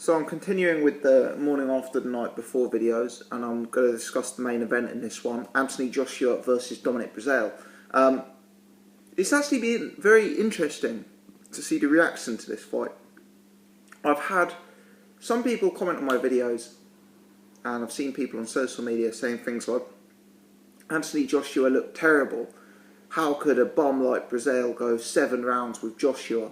So I'm continuing with the morning after the night before videos, and I'm going to discuss the main event in this one, Anthony Joshua versus Dominic Breazeale. It's actually been very interesting to see the reaction to this fight. I've had some people comment on my videos, and I've seen people on social media saying things like, Anthony Joshua looked terrible. How could a bum like Breazeale go 7 rounds with Joshua?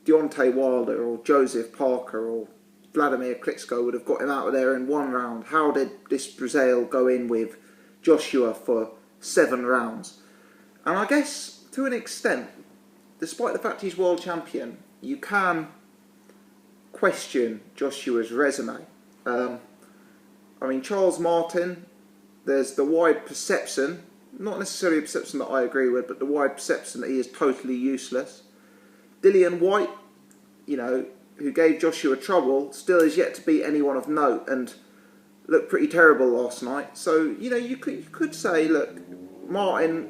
Deontay Wilder or Joseph Parker or Vladimir Klitschko would have got him out of there in 1 round. How did this Breazeale go in with Joshua for 7 rounds? And I guess, to an extent, despite the fact he's world champion, you can question Joshua's resume. I mean, Charles Martin, there's the wide perception, not necessarily a perception that I agree with, but the wide perception that he is totally useless. Dillian White, who gave Joshua trouble, still is yet to beat anyone of note and looked pretty terrible last night. So, you could say, look, Martin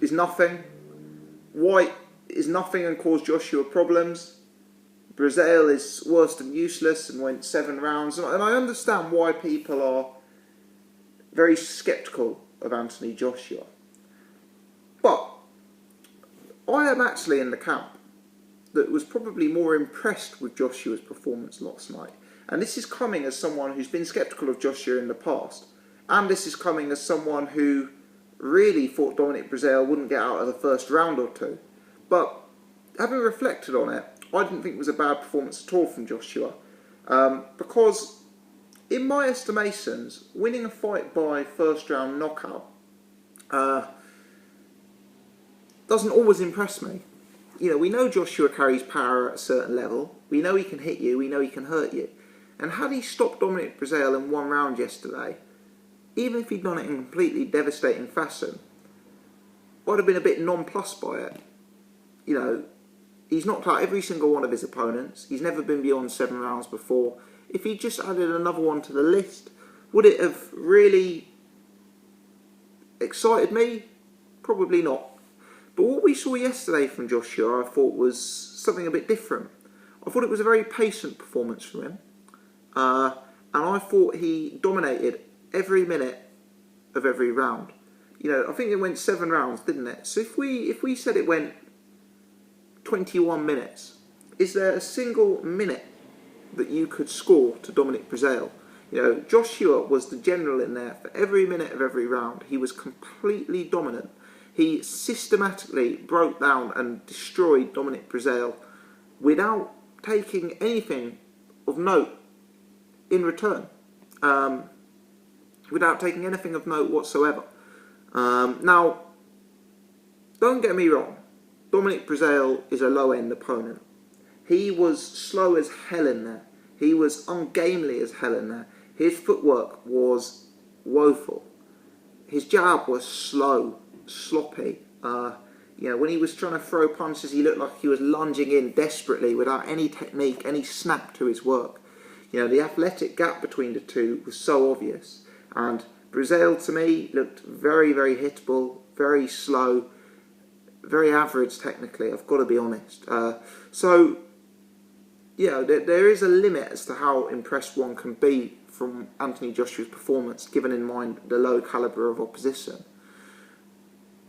is nothing. White is nothing and caused Joshua problems. Breazeale is worse than useless and went 7 rounds. And I understand why people are very sceptical of Anthony Joshua. But I am actually in the camp that was probably more impressed with Joshua's performance last night. And this is coming as someone who's been sceptical of Joshua in the past. And this is coming as someone who really thought Dominic Breazeale wouldn't get out of the first round or two. But having reflected on it, I didn't think it was a bad performance at all from Joshua. Because, in my estimations, winning a fight by first round knockout doesn't always impress me. We know Joshua carries power at a certain level. We know he can hit you. We know he can hurt you. And had he stopped Dominic Breazeale in 1 round yesterday, even if he'd done it in completely devastating fashion, I'd have been a bit nonplussed by it. He's knocked out every single one of his opponents. He's never been beyond 7 rounds before. If he just added another one to the list, would it have really excited me? Probably not. But what we saw yesterday from Joshua, I thought, was something a bit different. I thought it was a very patient performance from him. And I thought he dominated every minute of every round. I think it went 7 rounds, didn't it? So if we said it went 21 minutes, is there a single minute that you could score to Dominic Breazeale? Joshua was the general in there for every minute of every round. He was completely dominant. He systematically broke down and destroyed Dominic Breazeale without taking anything of note in return. Without taking anything of note whatsoever. Now, don't get me wrong. Dominic Breazeale is a low-end opponent. He was slow as hell in there. He was ungainly as hell in there. His footwork was woeful. His jab was slow, sloppy. When he was trying to throw punches, he looked like he was lunging in desperately without any technique, any snap to his work. The athletic gap between the two was so obvious. And Breazeale, to me, looked very, very hittable, very slow, very average technically, I've got to be honest. There is a limit as to how impressed one can be from Anthony Joshua's performance, given in mind the low calibre of opposition.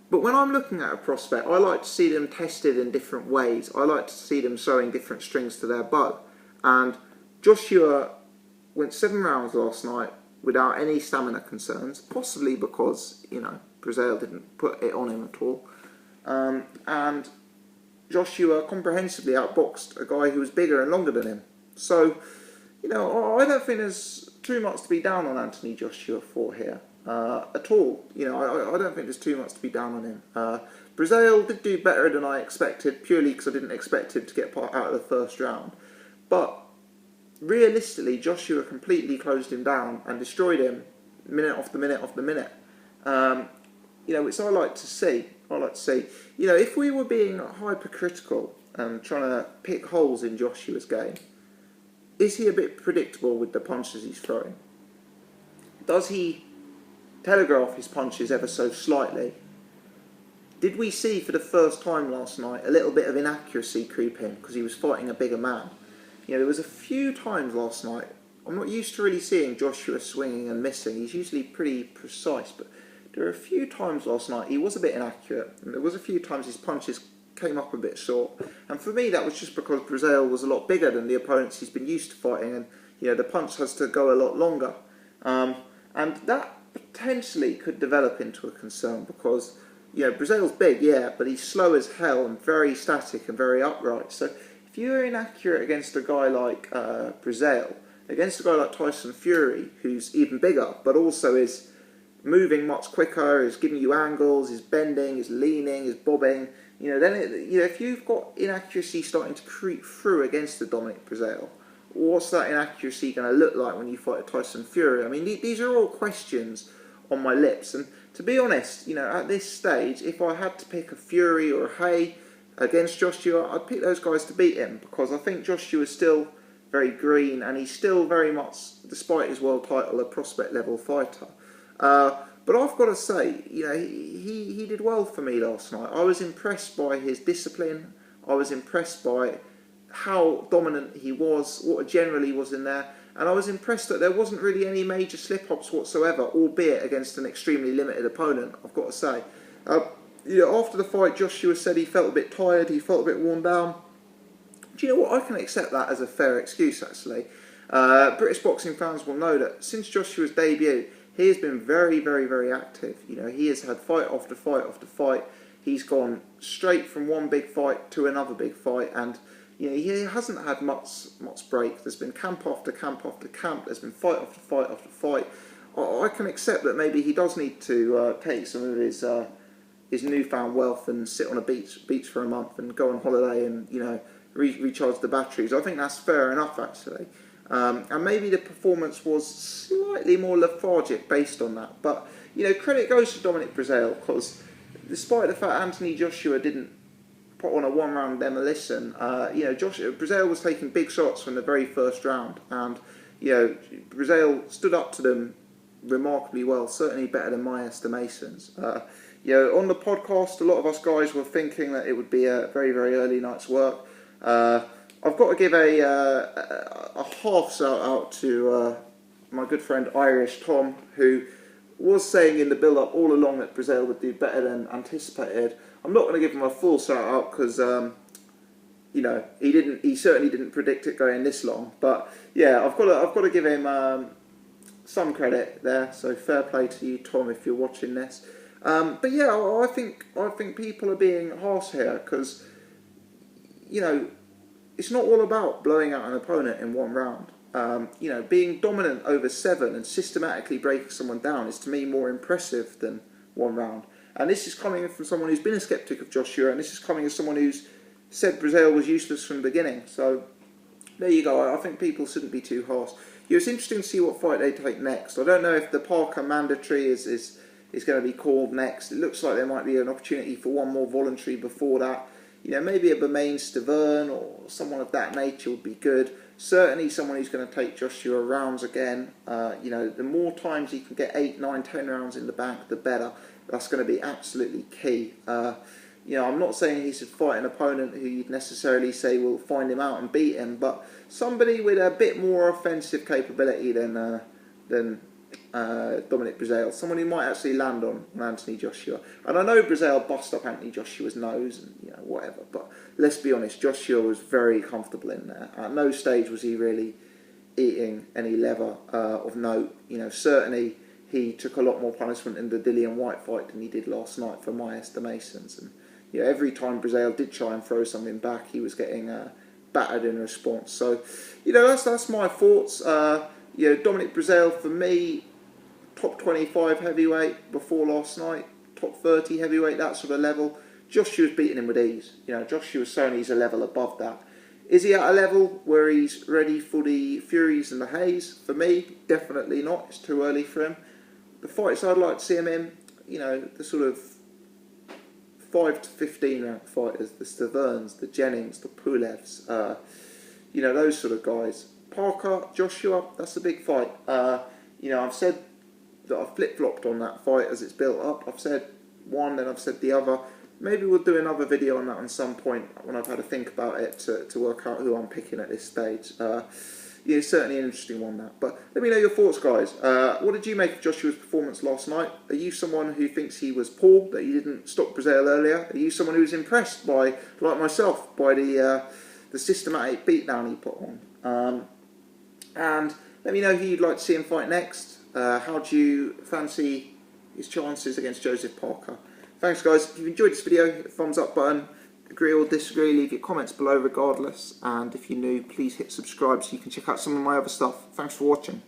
But when I'm looking at a prospect, I like to see them tested in different ways. I like to see them sewing different strings to their bow. And Joshua went 7 rounds last night without any stamina concerns, possibly because, Breazeale didn't put it on him at all. And Joshua comprehensively outboxed a guy who was bigger and longer than him. So, I don't think there's too much to be down on Anthony Joshua for here. At all. I don't think there's too much to be down on him. Breazeale did do better than I expected, purely because I didn't expect him to get out of the first round. But realistically, Joshua completely closed him down and destroyed him minute after minute after minute. Which I like to see. If we were being hypercritical and trying to pick holes in Joshua's game, is he a bit predictable with the punches he's throwing? Does he telegraph his punches ever so slightly? Did we see for the first time last night a little bit of inaccuracy creep in because he was fighting a bigger man? there was a few times last night. I'm not used to really seeing Joshua swinging and missing. He's usually pretty precise, but there were a few times last night he was a bit inaccurate, and there was a few times his punches came up a bit short. And for me, that was just because Breazeale was a lot bigger than the opponents he's been used to fighting, and the punch has to go a lot longer. And that potentially could develop into a concern because Breazeale's big, yeah, but he's slow as hell and very static and very upright. So if you're inaccurate against a guy like Breazeale, against a guy like Tyson Fury, who's even bigger, but also is moving much quicker, is giving you angles, is bending, is leaning, is bobbing, then if you've got inaccuracy starting to creep through against the Dominic Breazeale, what's that inaccuracy going to look like when you fight a Tyson Fury? I mean, these are all questions on my lips. And to be honest, at this stage, if I had to pick a Fury or a Hay against Joshua, I'd pick those guys to beat him, because I think Joshua's still very green, and he's still very much, despite his world title, a prospect level fighter. But I've got to say, he did well for me last night. I was impressed by his discipline. I was impressed by how dominant he was, what generally was in there, and I was impressed that there wasn't really any major slip-ups whatsoever, albeit against an extremely limited opponent, I've got to say. After the fight, Joshua said he felt a bit tired, he felt a bit worn down. Do you know what? I can accept that as a fair excuse, actually. British boxing fans will know that since Joshua's debut, he has been very, very, very active. He has had fight after fight after fight. He's gone straight from one big fight to another big fight, and he hasn't had much break. There's been camp after camp after camp. There's been fight after fight after fight. I can accept that maybe he does need to take some of his newfound wealth and sit on a beach for a month and go on holiday and recharge the batteries. I think that's fair enough, actually. And maybe the performance was slightly more lethargic based on that. But credit goes to Dominic Breazeale, because despite the fact Anthony Joshua didn't put on a one-round demolition, Breazeale was taking big shots from the very first round, and Breazeale stood up to them remarkably well, certainly better than my estimations. On the podcast, a lot of us guys were thinking that it would be a very, very early night's work. I've got to give a half shout out to my good friend Irish Tom, who was saying in the build-up all along that Breazeale would do better than anticipated. I'm not going to give him a full shout out because he certainly didn't predict it going this long. But yeah, I've got to give him some credit there. So fair play to you, Tom, if you're watching this. But yeah, I think people are being harsh here, because it's not all about blowing out an opponent in one round. Being dominant over 7 and systematically breaking someone down is, to me, more impressive than one round. And this is coming from someone who's been a sceptic of Joshua, and this is coming as someone who's said Breazeale was useless from the beginning. So there you go. I think people shouldn't be too harsh. It's interesting to see what fight they take next. I don't know if the Parker mandatory is going to be called next. It looks like there might be an opportunity for one more voluntary before that. Maybe a Bermain Stavern or someone of that nature would be good. Certainly someone who's going to take Joshua rounds again. The more times he can get 8, 9, 10 rounds in the bank, the better. That's going to be absolutely key. I'm not saying he should fight an opponent who you'd necessarily say will find him out and beat him, but somebody with a bit more offensive capability than Dominic Breazeale, someone who might actually land on Anthony Joshua. And I know Breazeale bust up Anthony Joshua's nose and whatever, but let's be honest, Joshua was very comfortable in there. At no stage was he really eating any leather of note. Certainly he took a lot more punishment in the Dillian White fight than he did last night, for my estimations. And every time Breazeale did try and throw something back, he was getting battered in response. So that's my thoughts. Dominic Breazeale, for me, top 25 heavyweight before last night, top 30 heavyweight, that sort of level. Joshua's beating him with ease. Joshua's showing he's a level above that. Is he at a level where he's ready for the Furies and the Hays? For me, definitely not. It's too early for him. The fights I'd like to see him in, the sort of 5 to 15 round fighters, the Staverns, the Jennings, the Pulevs, those sort of guys. Parker, Joshua, that's a big fight. I've said that I've flip-flopped on that fight as it's built up. I've said one, then I've said the other. maybe we'll do another video on that on some point when I've had a think about it to work out who I'm picking at this stage. Yeah, certainly an interesting one, that. But let me know your thoughts, guys. What did you make of Joshua's performance last night? Are you someone who thinks he was poor, that he didn't stop Breazeale earlier? Are you someone who was impressed by, like myself, by the systematic beatdown he put on? And let me know who you'd like to see him fight next. How do you fancy his chances against Joseph Parker? Thanks, guys. If you've enjoyed this video, hit the thumbs up button. Agree or disagree, leave your comments below regardless. And if you're new, please hit subscribe so you can check out some of my other stuff. Thanks for watching.